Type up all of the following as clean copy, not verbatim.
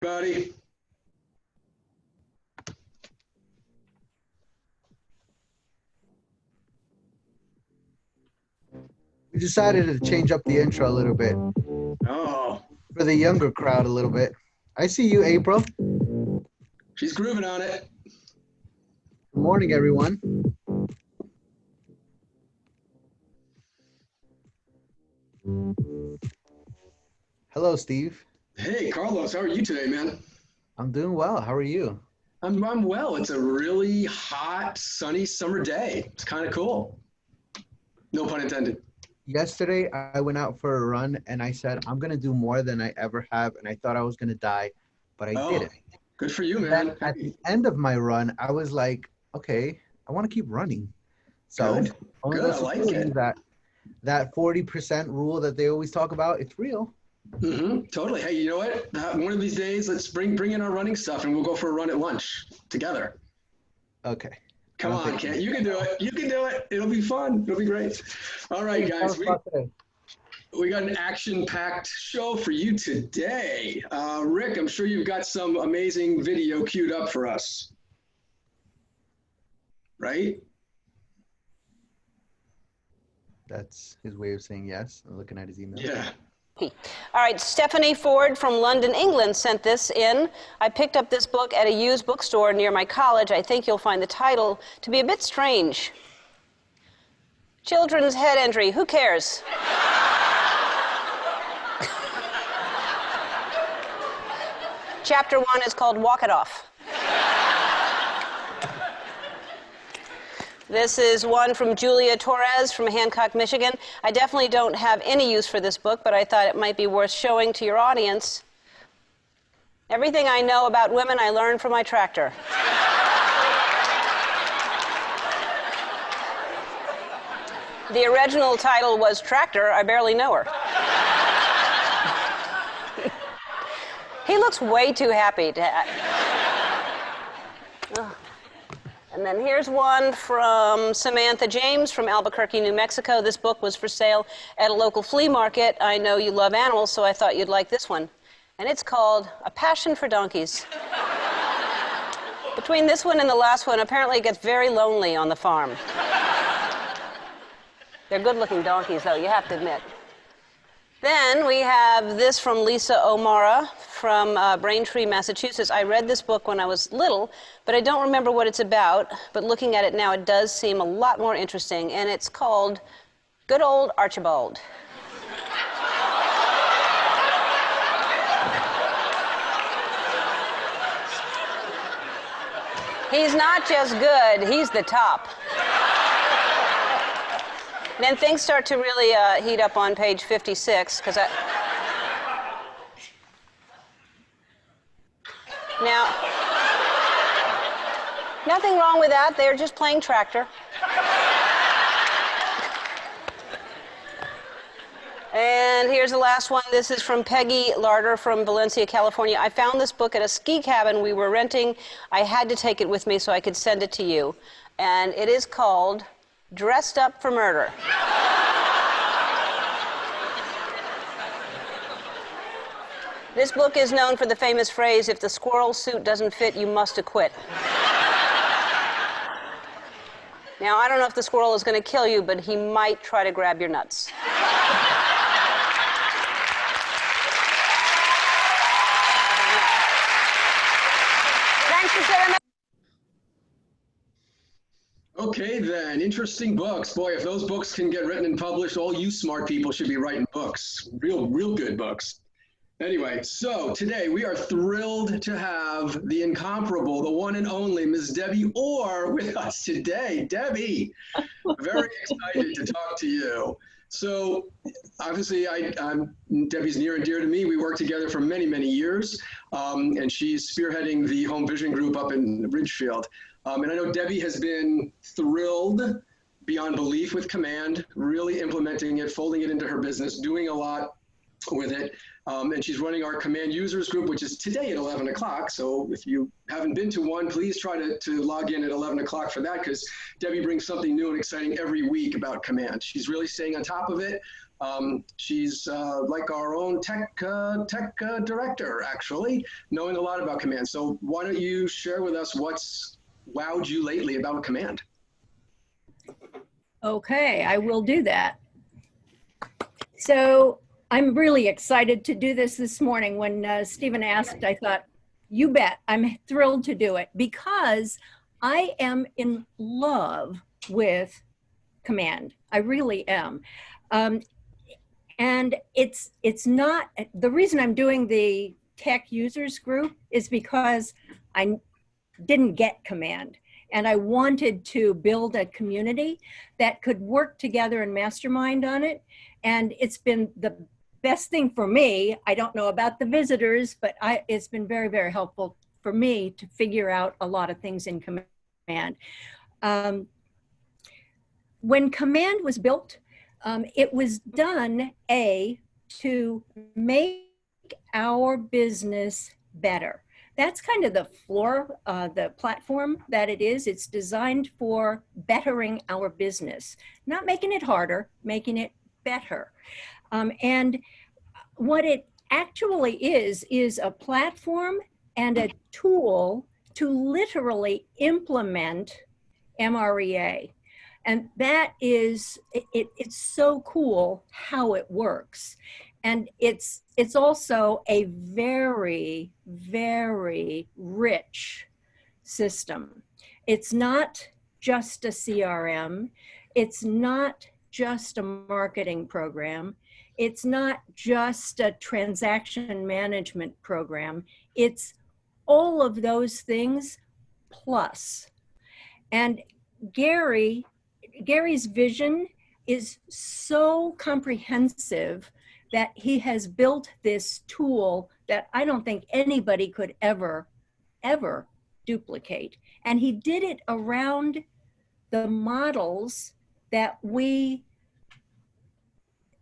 Buddy. We decided to change up the intro a little bit Oh, for the younger crowd a little bit. I see you, April. she's grooving on it. Good morning, everyone. Hello, Steve. Hey, Carlos, how are you today, man? I'm doing well. How are you? I'm well. It's a really hot, sunny summer day. It's kind of cool. No pun intended. Yesterday, I went out for a run and I said, I'm going to do more than I ever have. And I thought I was going to die, but I didn't. Good for you, And man. then at the end of my run, I was like, okay, I want to keep running. So Good. only Good. I goes to like show you it. that 40% rule that they always talk about, it's real. Totally. Hey, you know what? One of these days, let's bring in our running stuff and we'll go for a run at lunch together. Okay. Come on, Kent. You can do it. You can do it. It'll be fun. It'll be great. All right, guys. We got an action-packed show for you today. Rick, I'm sure you've got some amazing video queued up for us. Right? That's his way of saying yes. I'm looking at his email. Yeah. All right, Stephanie Ford from London, England sent this in. I picked up this book at a used bookstore near my college. I think you'll find the title to be a bit strange. Children's head injury, who cares? Chapter 1 is called Walk It Off. This is one from Julia Torres from Hancock, Michigan. I definitely don't have any use for this book, but I thought it might be worth showing to your audience. Everything I know about women I learned from my tractor. The original title was Tractor, I Barely Know Her. He looks way too happy to... And then here's one from Samantha James from Albuquerque, New Mexico. This book was for sale at a local flea market. I know you love animals, so I thought you'd like this one. And it's called A Passion for Donkeys. Between this one and the last one, apparently it gets very lonely on the farm. They're good-looking donkeys, though, you have to admit. Then we have this from Lisa O'Mara from Braintree, Massachusetts. I read this book when I was little, but I don't remember what it's about. But looking at it now, it does seem a lot more interesting. And it's called Good Old Archibald. He's not just good, he's the top. Then things start to really heat up on page 56, because Now, nothing wrong with that. They're just playing tractor. And here's the last one. This is from Peggy Larder from Valencia, California. I found this book at a ski cabin we were renting. I had to take it with me so I could send it to you. And it is called Dressed Up for Murder. This book is known for the famous phrase, if the squirrel suit doesn't fit, you must acquit. Now, I don't know if the squirrel is going to kill you, but he might try to grab your nuts. Thanks for sitting there. Okay, then. Interesting books. Boy, if those books can get written and published, all you smart people should be writing books. Real good books. Anyway, so today we are thrilled to have the incomparable, the one and only Ms. Debbie Orr with us today. Debbie, very excited to talk to you. So obviously, Debbie's near and dear to me. We worked together for many, many years, and she's spearheading the Home Vision Group up in Ridgefield. And I know Debbie has been thrilled beyond belief with Command, really implementing it, folding it into her business, doing a lot with it. And she's running our Command Users Group, which is today at 11 o'clock. So if you haven't been to one, please try to log in at 11 o'clock for that, because Debbie brings something new and exciting every week about Command. She's really staying on top of it. She's like our own tech director, actually, knowing a lot about Command. So why don't you share with us what's wowed you lately about Command? Okay, I will do that. So I'm really excited to do this morning. When Stephen asked, I thought, you bet, I'm thrilled to do it because I am in love with Command. I really am. And it's not, the reason I'm doing the tech users group is because I didn't get Command. And I wanted to build a community that could work together and mastermind on it. And it's been the best thing for me. I don't know about the visitors, but it's been very, very helpful for me to figure out a lot of things in Command. When Command was built, it was done, to make our business better. That's kind of the floor, the platform that it is. It's designed for bettering our business, not making it harder, making it better. And what it actually is a platform and a tool to literally implement MREA. And that is, it's so cool how it works. And it's also a very, very rich system. It's not just a CRM. It's not just a marketing program. It's not just a transaction management program. It's all of those things plus. And Gary's vision is so comprehensive that he has built this tool that I don't think anybody could ever duplicate. And he did it around the models that we,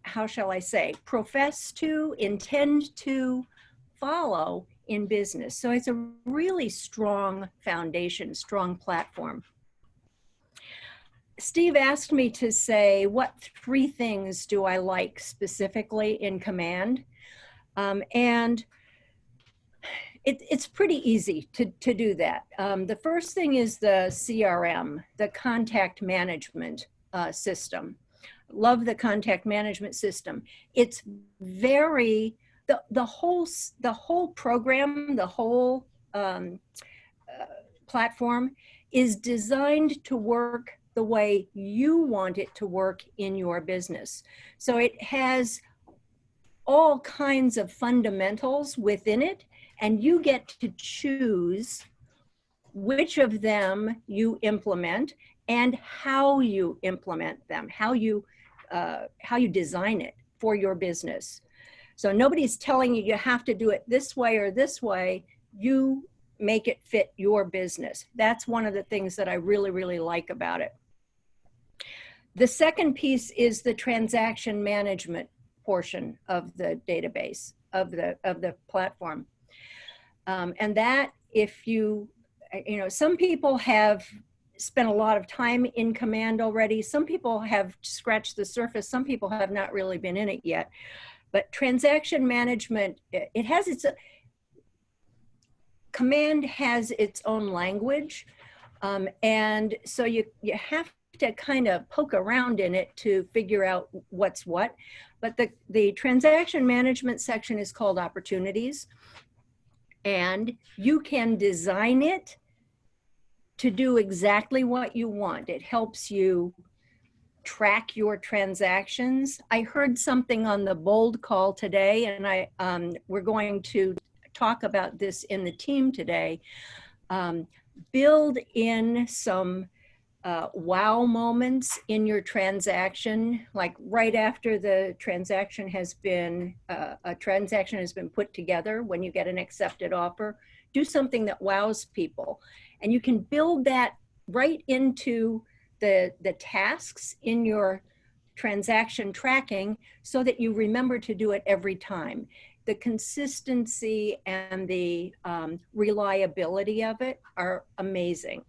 how shall I say, profess to, intend to follow in business. So it's a really strong foundation, strong platform. Steve asked me to say, what 3 things do I like specifically in Command? And it's pretty easy to do that. The first thing is the CRM, the contact management system. Love the contact management system. It's very, the whole program, the whole platform is designed to work the way you want it to work in your business. So it has all kinds of fundamentals within it, and you get to choose which of them you implement and how you implement them, how you design it for your business. So nobody's telling you you have to do it this way or this way. You make it fit your business. That's one of the things that I really, really like about it. The second piece is the transaction management portion of the database, of the platform. And that, if you know, some people have spent a lot of time in Command already. Some people have scratched the surface. Some people have not really been in it yet. But transaction management, it has its, Command has its own language. And so you have to kind of poke around in it to figure out what's what. But the transaction management section is called opportunities. And you can design it to do exactly what you want. It helps you track your transactions. I heard something on the Bold call today, and we're going to talk about this in the team today. Build in some wow moments in your transaction, like right after the transaction has been, put together, when you get an accepted offer, do something that wows people. And you can build that right into the tasks in your transaction tracking so that you remember to do it every time. The consistency and the reliability of it are amazing.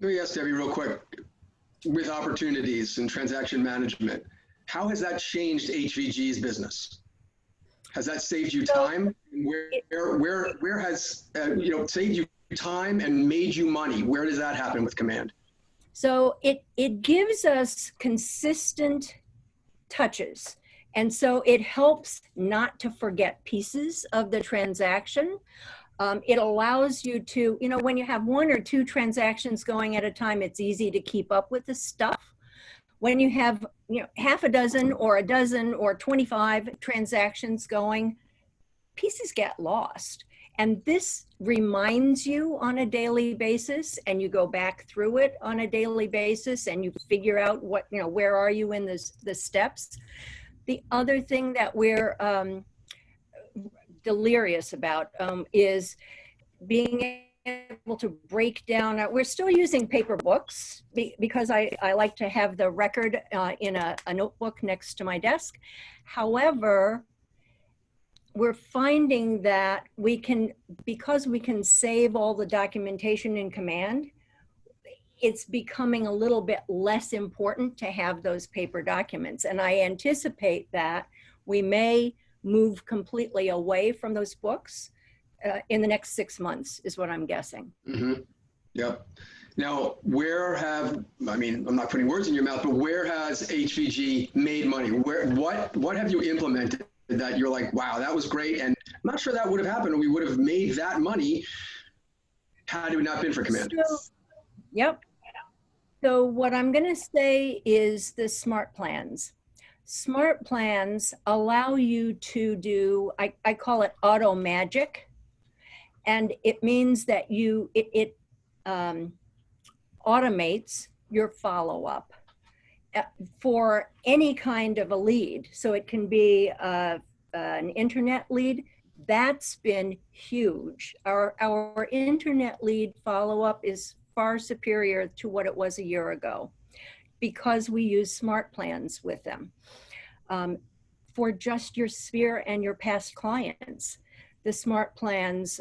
Let me ask Debbie real quick, with opportunities and transaction management, How has that changed HVG's business? Has that saved you time? Where has saved you time and made you money? Where does that happen with Command? So it gives us consistent touches. And so it helps not to forget pieces of the transaction. It allows you to, when you have one or two transactions going at a time, it's easy to keep up with the stuff. When you have, half a dozen or 25 transactions going, pieces get lost. And this reminds you on a daily basis, and you go back through it on a daily basis, and you figure out what, where are you in the steps. The other thing that we're delirious about is being able to break down. We're still using paper books because I like to have the record in a notebook next to my desk. However, we're finding that because we can save all the documentation in Command, it's becoming a little bit less important to have those paper documents. And I anticipate that we may move completely away from those books in the next 6 months, is what I'm guessing. Mm-hmm. Yep. Now, I'm not putting words in your mouth, but where has HVG made money? What have you implemented that you're like, wow, that was great, and I'm not sure that would have happened, or we would have made that money had it not been for Command? Yep. So what I'm going to say is the smart plans. Smart plans allow you to do, I call it auto magic. And it means that it automates your follow-up for any kind of a lead. So it can be an internet lead. That's been huge. Our internet lead follow-up is far superior to what it was a year ago because we use smart plans with them for just your sphere and your past clients. The smart plans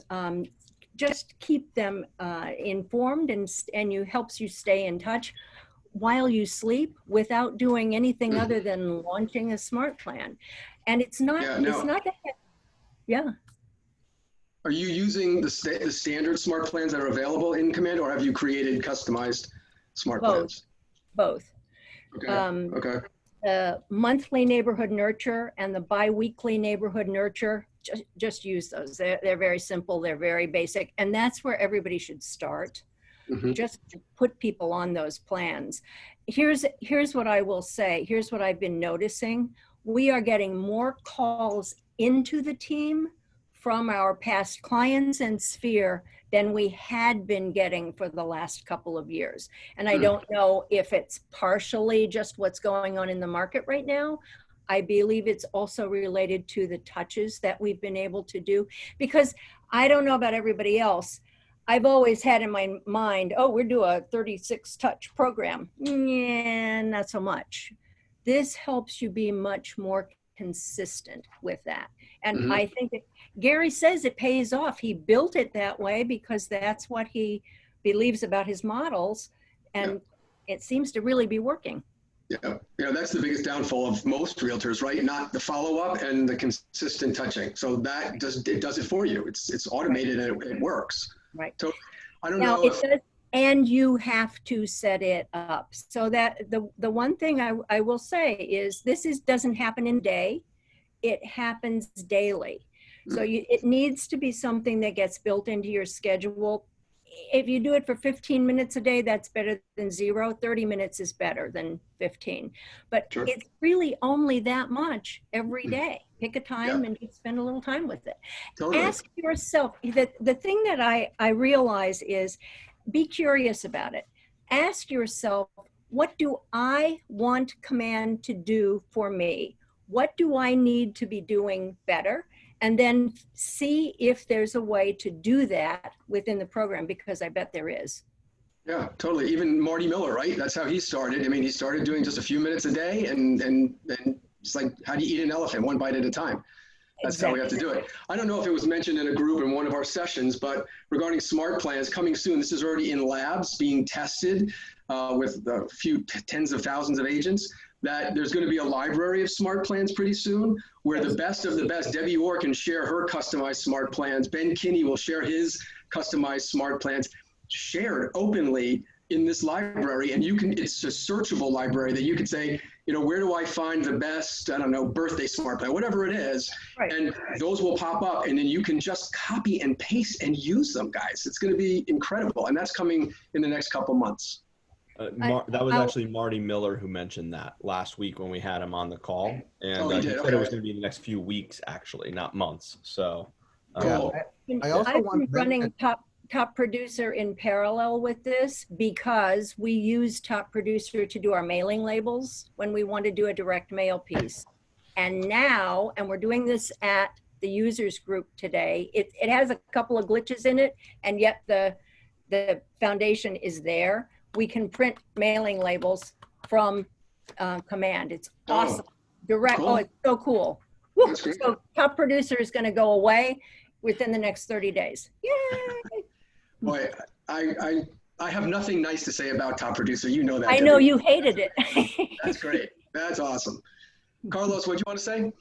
just keep them informed and helps you stay in touch while you sleep without doing anything other than launching a smart plan. And it's not that. Yeah. Are you using the standard smart plans that are available in Command, or have you created customized smart plans? Both. Okay. Okay. The monthly neighborhood nurture and the bi-weekly neighborhood nurture, just use those. They're very simple. They're very basic. And that's where everybody should start. Mm-hmm. Just to put people on those plans. Here's what I will say. Here's what I've been noticing. We are getting more calls into the team from our past clients and sphere than we had been getting for the last couple of years. And I don't know if it's partially just what's going on in the market right now. I believe it's also related to the touches that we've been able to do, because I don't know about everybody else. I've always had in my mind, we're doing a 36 touch program. Yeah, not so much. This helps you be much more consistent with that. And I think Gary says it pays off. He built it that way because that's what he believes about his models. And it seems to really be working. Yeah, that's the biggest downfall of most realtors, right? Not the follow-up and the consistent touching. So that does it for you. It's automated and it works. Right. So I don't know. It does, and you have to set it up. So that the one thing I will say is doesn't happen in a day. It happens daily. So it needs to be something that gets built into your schedule. If you do it for 15 minutes a day, that's better than 0. 30 minutes is better than 15. But it's really only that much every day. Pick a time and just spend a little time with it. Totally. Ask yourself, the thing that I realize is, be curious about it. Ask yourself, what do I want Command to do for me? What do I need to be doing better? And then see if there's a way to do that within the program, because I bet there is. Yeah, totally. Even Marty Miller, right? That's how he started. I mean, he started doing just a few minutes a day, and it's like, how do you eat an elephant? One bite at a time. That's exactly how we have to do it. I don't know if it was mentioned in a group in one of our sessions, but regarding smart plans coming soon, this is already in labs being tested with a few tens of thousands of agents. that there's going to be a library of smart plans pretty soon where the best of the best, Debbie Orr can share her customized smart plans. Ben Kinney will share his customized smart plans shared openly in this library. And it's a searchable library that you could say, where do I find the best, I don't know, birthday smart plan, whatever it is. Right. And those will pop up and then you can just copy and paste and use them, guys. It's going to be incredible. And that's coming in the next couple months. That was actually Marty Miller who mentioned that last week when we had him on the call. And he said it was going to be in the next few weeks, actually, not months. So, cool. I also I've want been running Top Producer in parallel with this because we use Top Producer to do our mailing labels when we want to do a direct mail piece. And we're doing this at the users group today. It has a couple of glitches in it, and yet the foundation is there. We can print mailing labels from command. It's awesome. Direct. Cool. Oh, it's so cool. Woo. So Top Producer is going to go away within the next 30 days. Yay! Boy, I have nothing nice to say about Top Producer. You know that. I know you hated it. That's great. That's awesome. Carlos, what do you want to say?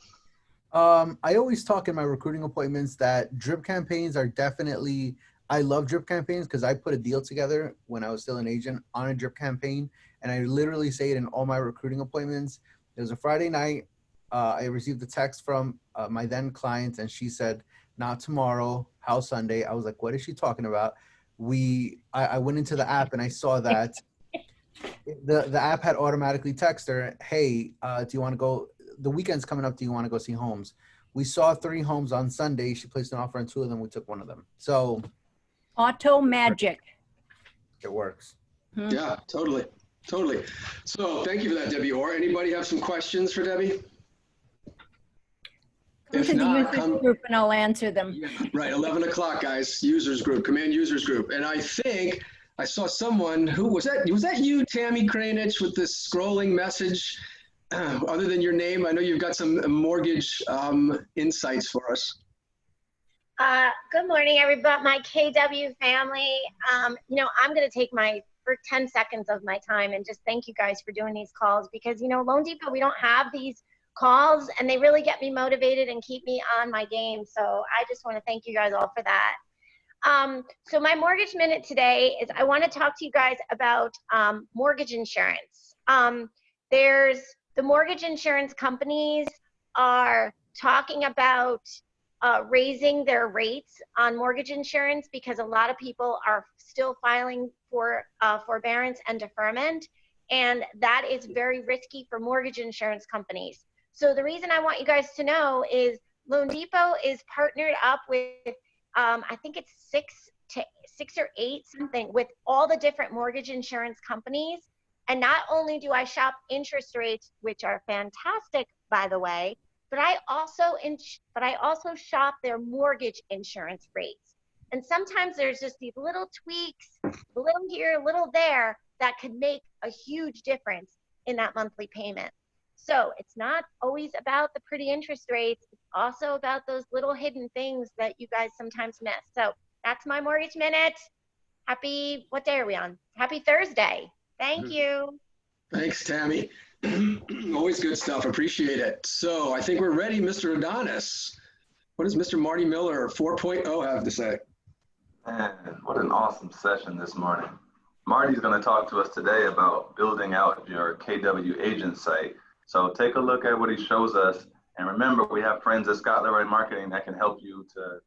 I always talk in my recruiting appointments that drip campaigns are definitely, I love drip campaigns because I put a deal together when I was still an agent on a drip campaign. And I literally say it in all my recruiting appointments. It was a Friday night. I received a text from my then client and she said, not tomorrow, how Sunday? I was like, what is she talking about? I went into the app and I saw that the app had automatically texted her, hey, do you want to go, the weekend's coming up, do you want to go see homes? We saw 3 homes on Sunday. She placed an offer on 2 of them. We took 1 of them. So Auto magic. it works. Yeah, totally. So thank you for that, Debbie Orr. Anybody have some questions for Debbie? Come to the users group and I'll answer them. Yeah, right, 11 o'clock, guys. Users group, command users group. And I think I saw someone who was that you, Tammy Kranich, with this scrolling message? Other than your name, I know you've got some mortgage insights for us. Good morning, everybody, my KW family. I'm going to take for 10 seconds of my time and just thank you guys for doing these calls because, Loan Depot, we don't have these calls and they really get me motivated and keep me on my game. So I just want to thank you guys all for that. So my mortgage minute today is I want to talk to you guys about mortgage insurance. The mortgage insurance companies are talking about raising their rates on mortgage insurance because a lot of people are still filing for forbearance and deferment, and that is very risky for mortgage insurance companies. So the reason I want you guys to know is Loan Depot is partnered up with, I think it's 6 or 8 something, with all the different mortgage insurance companies. And not only do I shop interest rates, which are fantastic, by the way, but I also shop their mortgage insurance rates. And sometimes there's just these little tweaks, a little here, a little there, that could make a huge difference in that monthly payment. So it's not always about the pretty interest rates. It's also about those little hidden things that you guys sometimes miss. So that's my mortgage minute. What day are we on? Happy Thursday. Thank you. Thanks, Tammy. Always good stuff. Appreciate it. So I think we're ready, Mr. Adonis. What does Mr. Marty Miller 4.0 have to say? Man, what an awesome session this morning. Marty's going to talk to us today about building out your KW agent site. So take a look at what he shows us. And remember, we have friends at Scott Leroy Marketing that can help you to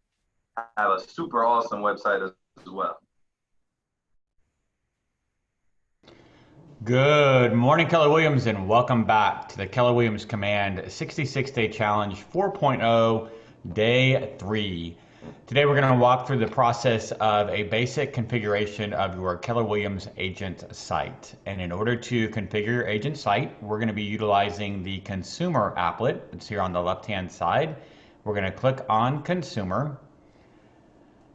have a super awesome website as well. Good morning, Keller Williams, and welcome back to the Keller Williams Command 66-Day Challenge 4.0, Day 3. Today we're going to walk through the process of a basic configuration of your Keller Williams agent site. And in order to configure your agent site, we're going to be utilizing the consumer applet. It's here on the left-hand side. We're going to click on consumer,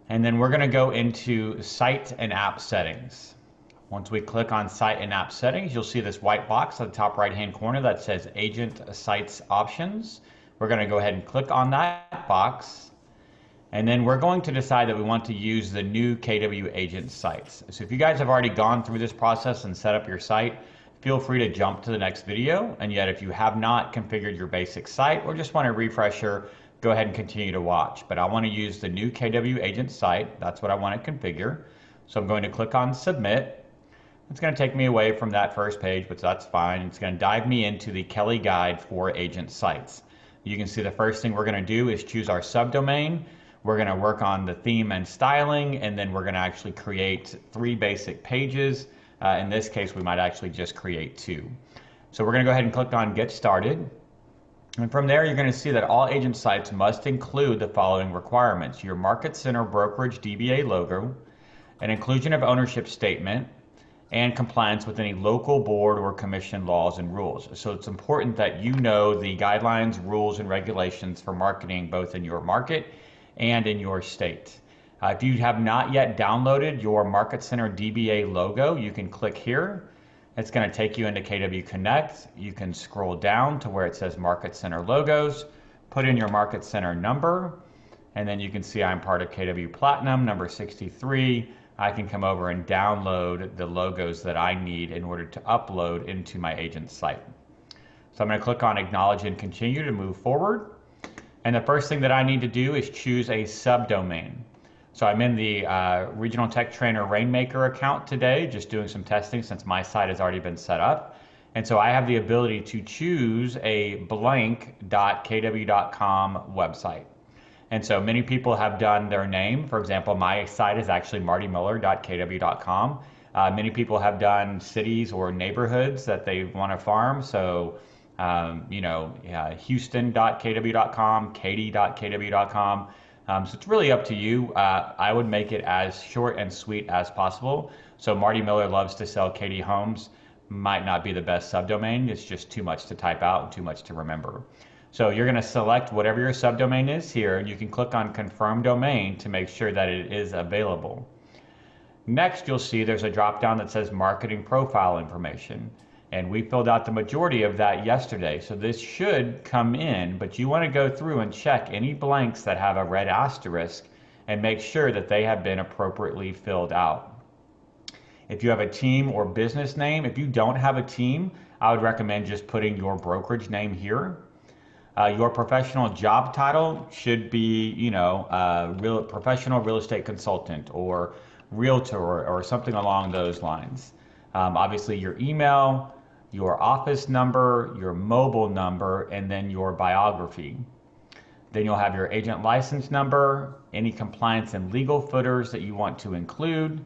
and then we're going to go into site and app settings. Once we click on site and app settings, you'll see this white box at the top right-hand corner that says agent sites options. We're going to go ahead and click on that box. And then we're going to decide that we want to use the new KW agent sites. So if you guys have already gone through this process and set up your site, feel free to jump to the next video. And yet if you have not configured your basic site or just want a refresher, go ahead and continue to watch. But I want to use the new KW agent site. That's what I want to configure. So I'm going to click on submit. It's going to take me away from that first page, but that's fine. It's going to dive me into the Kelly guide for agent sites. You can see the first thing we're going to do is choose our subdomain. We're going to work on the theme and styling, and then we're going to actually create 3 basic pages. In this case, we might actually just create 2. So we're going to go ahead and click on Get Started. And from there, you're going to see that all agent sites must include the following requirements: your Market Center brokerage DBA logo, an inclusion of ownership statement, and compliance with any local board or commission laws and rules. So it's important that you know the guidelines, rules, and regulations for marketing both in your market and in your state. If you have not yet downloaded your Market Center DBA logo, you can click here. It's going to take you into KW Connect. You can scroll down to where it says Market Center logos, put in your Market Center number, and then you can see I'm part of KW Platinum, number 63. I can come over and download the logos that I need in order to upload into my agent site. So I'm going to click on Acknowledge and Continue to move forward. And the first thing that I need to do is choose a subdomain. So I'm in the Regional Tech Trainer Rainmaker account today, just doing some testing since my site has already been set up. And so I have the ability to choose a blank.kw.com website. And so many people have done their name. For example, my site is actually martymiller.kw.com. Many people have done cities or neighborhoods that they want to farm. So, Houston.kw.com, Katy.kw.com. So it's really up to you. I would make it as short and sweet as possible. So Marty Miller loves to sell Katy homes. Might not be the best subdomain. It's just too much to type out and too much to remember. So you're going to select whatever your subdomain is here. You can click on Confirm Domain to make sure that it is available. Next, you'll see there's a drop down that says Marketing Profile Information. And we filled out the majority of that yesterday. So this should come in, but you want to go through and check any blanks that have a red asterisk and make sure that they have been appropriately filled out. If you have a team or business name, if you don't have a team, I would recommend just putting your brokerage name here. Your professional job title should be, professional real estate consultant or realtor or something along those lines. Obviously your email, your office number, your mobile number, and then your biography. Then you'll have your agent license number, any compliance and legal footers that you want to include,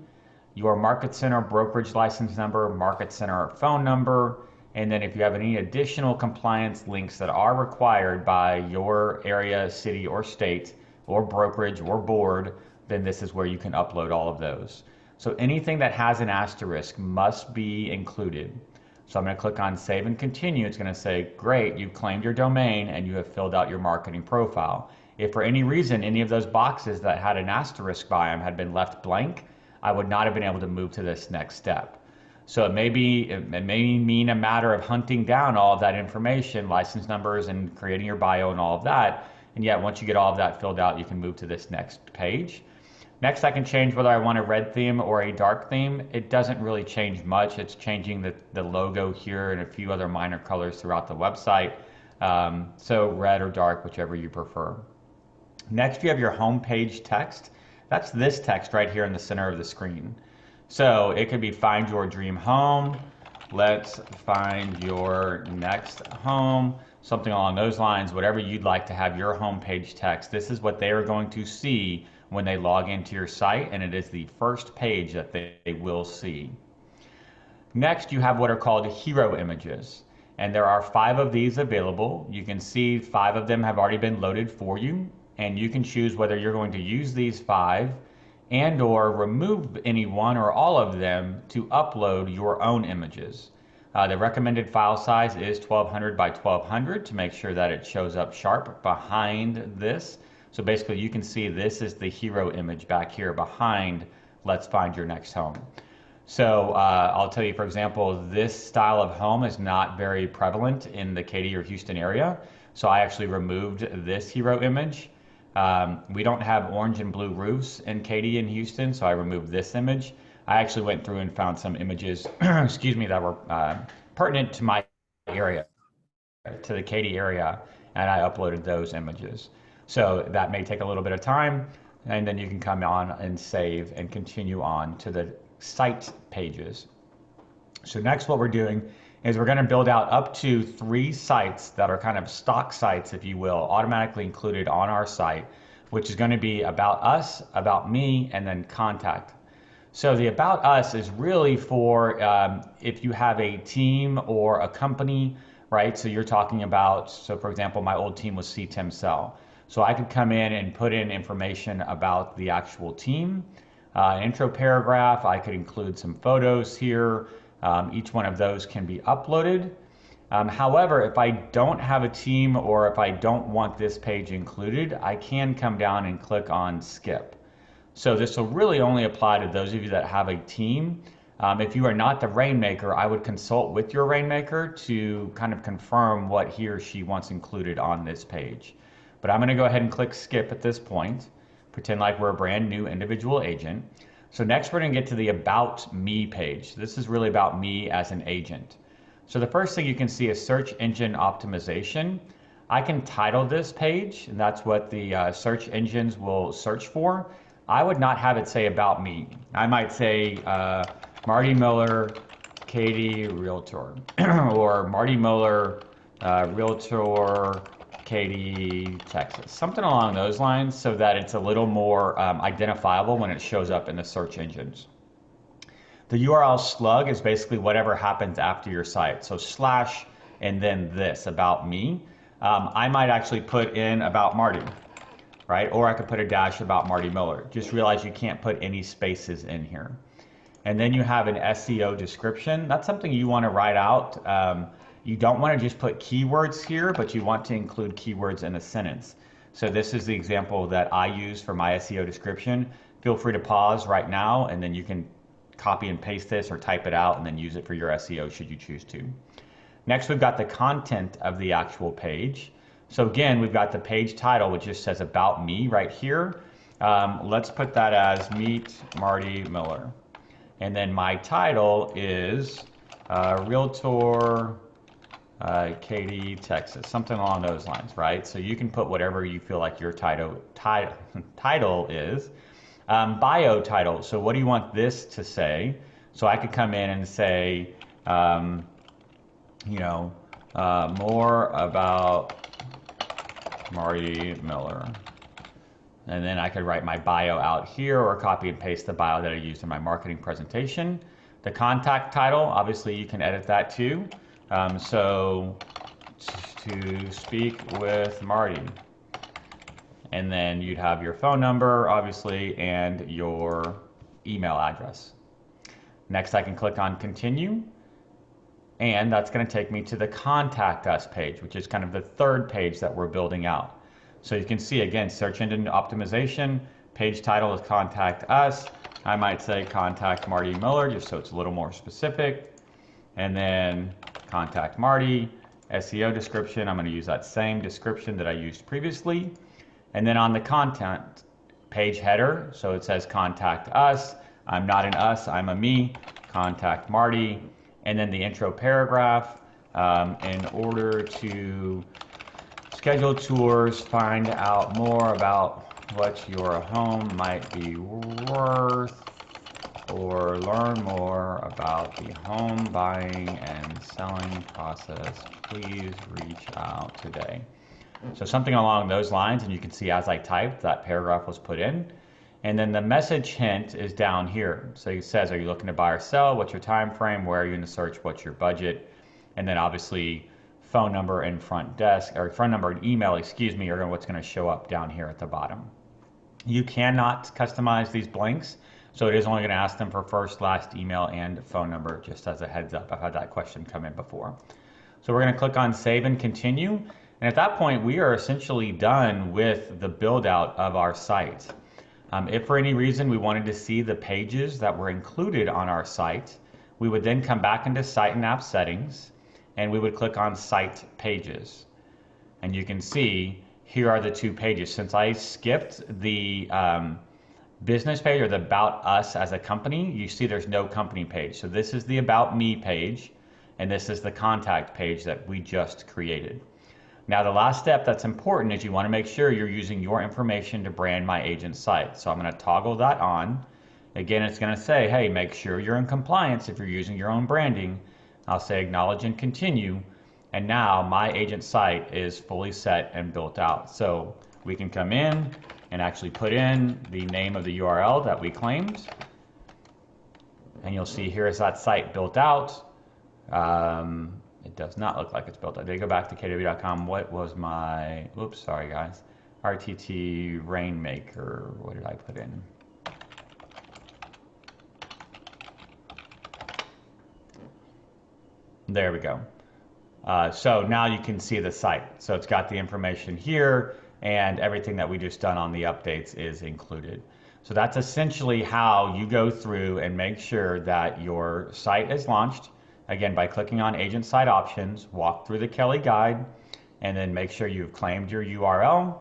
your Market Center brokerage license number, Market Center phone number, and then if you have any additional compliance links that are required by your area, city, or state, or brokerage, or board, then this is where you can upload all of those. So anything that has an asterisk must be included. So I'm going to click on Save and Continue. It's going to say, great, you've claimed your domain and you have filled out your marketing profile. If for any reason any of those boxes that had an asterisk by them had been left blank, I would not have been able to move to this next step. So it may mean a matter of hunting down all of that information, license numbers, and creating your bio and all of that. And yet once you get all of that filled out, you can move to this next page. Next, I can change whether I want a red theme or a dark theme. It doesn't really change much. It's changing the logo here and a few other minor colors throughout the website. So red or dark, whichever you prefer. Next, you have your home page text. That's this text right here in the center of the screen. So it could be find your dream home, let's find your next home, something along those lines, whatever you'd like to have your home page text. This is what they are going to see when they log into your site, and it is the first page that they will see. Next, you have what are called hero images, and there are 5 of these available. You can see 5 of them have already been loaded for you, and you can choose whether you're going to use these 5 and or remove any one or all of them to upload your own images. The recommended file size is 1200 by 1200 to make sure that it shows up sharp behind this. So basically you can see this is the hero image back here behind let's find your next home. So I'll tell you, for example, this style of home is not very prevalent in the Katy or Houston area. So I actually removed this hero image. We don't have orange and blue roofs in Katy and Houston, so I removed this image. I actually went through and found some images, excuse me, that were pertinent to my area, to the Katy area, and I uploaded those images. So that may take a little bit of time, and then you can come on and save and continue on to the site pages. So next what we're doing is we're going to build out up to 3 sites that are kind of stock sites, if you will, automatically included on our site, which is going to be about us, about me, and then contact. So the about us is really for if you have a team or a company, right? So you're talking about, so for example, my old team was CTEM Cell. So I could come in and put in information about the actual team, intro paragraph. I could include some photos here. Each one of those can be uploaded. However, if I don't have a team or if I don't want this page included, I can come down and click on skip. So this will really only apply to those of you that have a team. If you are not the rainmaker, I would consult with your rainmaker to kind of confirm what he or she wants included on this page. But I'm going to go ahead and click skip at this point, pretend like we're a brand new individual agent. So next we're going to get to the About Me page. This is really about me as an agent. So the first thing you can see is search engine optimization. I can title this page, and that's what the search engines will search for. I would not have it say about me. I might say Marty Miller, Katy Realtor, or Marty Miller, Realtor, Katy, Texas. Something along those lines so that it's a little more identifiable when it shows up in the search engines. The URL slug is basically whatever happens after your site. So slash and then this, about me. I might actually put in about Marty, right? Or I could put a dash about Marty Miller. Just realize you can't put any spaces in here. And then you have an SEO description. That's something you want to write out. You don't want to just put keywords here, but you want to include keywords in a sentence. So this is the example that I use for my SEO description. Feel free to pause right now, and then you can copy and paste this or type it out and then use it for your SEO should you choose to. Next, we've got the content of the actual page. So again, we've got the page title, which just says about me right here. Let's put that as Meet Marty Miller. And then my title is Realtor Katy, Texas, something along those lines, right? So you can put whatever you feel like your title is. Bio title, so what do you want this to say? So I could come in and say, more about Marty Miller. And then I could write my bio out here or copy and paste the bio that I used in my marketing presentation. The contact title, obviously you can edit that too. So to speak with Marty. And then you'd have your phone number, obviously, and your email address. Next, I can click on continue. And that's going to take me to the contact us page, which is kind of the third page that we're building out. So you can see, again, search engine optimization, page title is contact us. I might say contact Marty Miller, just so it's a little more specific. And then contact Marty, SEO description, I'm going to use that same description that I used previously. And then on the content page header, so it says contact us. I'm not an us, I'm a me, contact Marty. And then the intro paragraph, in order to schedule tours, find out more about what your home might be worth, or learn more about the home buying and selling process, please reach out today. So something along those lines, and you can see as I typed, that paragraph was put in. And then the message hint is down here. So it says, are you looking to buy or sell? What's your time frame? Where are you in the search? What's your budget? And then obviously phone number and front desk, or phone number and email, excuse me, are what's going to show up down here at the bottom. You cannot customize these blanks. So it is only going to ask them for first, last email and phone number, just as a heads up. I've had that question come in before. So we're going to click on save and continue. And at that point, we are essentially done with the build out of our site. If for any reason we wanted to see the pages that were included on our site, we would then come back into Site and App Settings, and we would click on Site Pages. And you can see here are the 2 pages. Since I skipped the business page or the About Us as a company, you see there's no company page. So this is the About Me page, And this is the contact page that we just created. Now, the last step that's important is you want to make sure you're using your information to brand my agent site. So I'm going to toggle that on. Again, it's going to say, hey, make sure you're in compliance if you're using your own branding. I'll say acknowledge and continue. And now my agent site is fully set and built out. So we can come in and actually put in the name of the URL that we claimed. And you'll see here is that site built out. It does not look like it's built. I did go back to kw.com. What was my, oops, sorry guys. RTT Rainmaker, what did I put in? There we go. So now you can see the site. So it's got the information here and everything that we just done on the updates is included. So that's essentially how you go through and make sure that your site is launched. Again, by clicking on Agent Site Options, walk through the Kelly Guide, and then make sure you've claimed your URL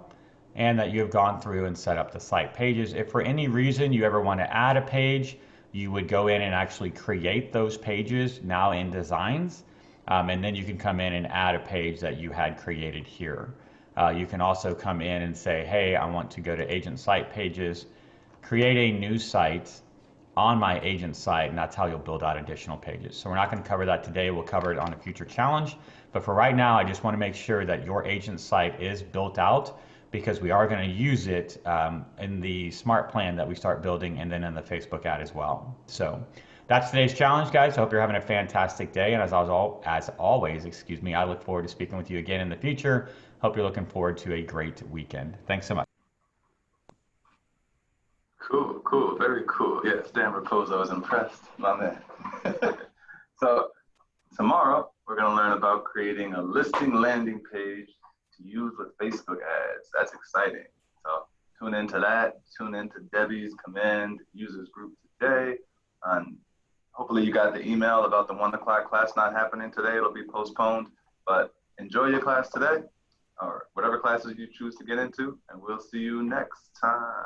and that you've gone through and set up the site pages. If for any reason you ever want to add a page, you would go in and actually create those pages now in Designs, and then you can come in and add a page that you had created here. You can also come in and say, hey, I want to go to Agent Site Pages, create a new site on my agent site, and that's how you'll build out additional pages. So we're not going to cover that today. We'll cover it on a future challenge. But for right now, I just want to make sure that your agent site is built out because we are going to use it in the smart plan that we start building and then in the Facebook ad as well. So that's today's challenge, guys. I hope you're having a fantastic day. And as always, excuse me, I look forward to speaking with you again in the future. Hope you're looking forward to a great weekend. Thanks so much. Cool, very cool. Yes, Dan Raposo was impressed, my man. So tomorrow, we're gonna learn about creating a listing landing page to use with Facebook ads. That's exciting. So tune into that, tune into Debbie's Command Users Group today. And hopefully you got the email about the 1 o'clock class not happening today. It'll be postponed, but enjoy your class today or whatever classes you choose to get into, and we'll see you next time.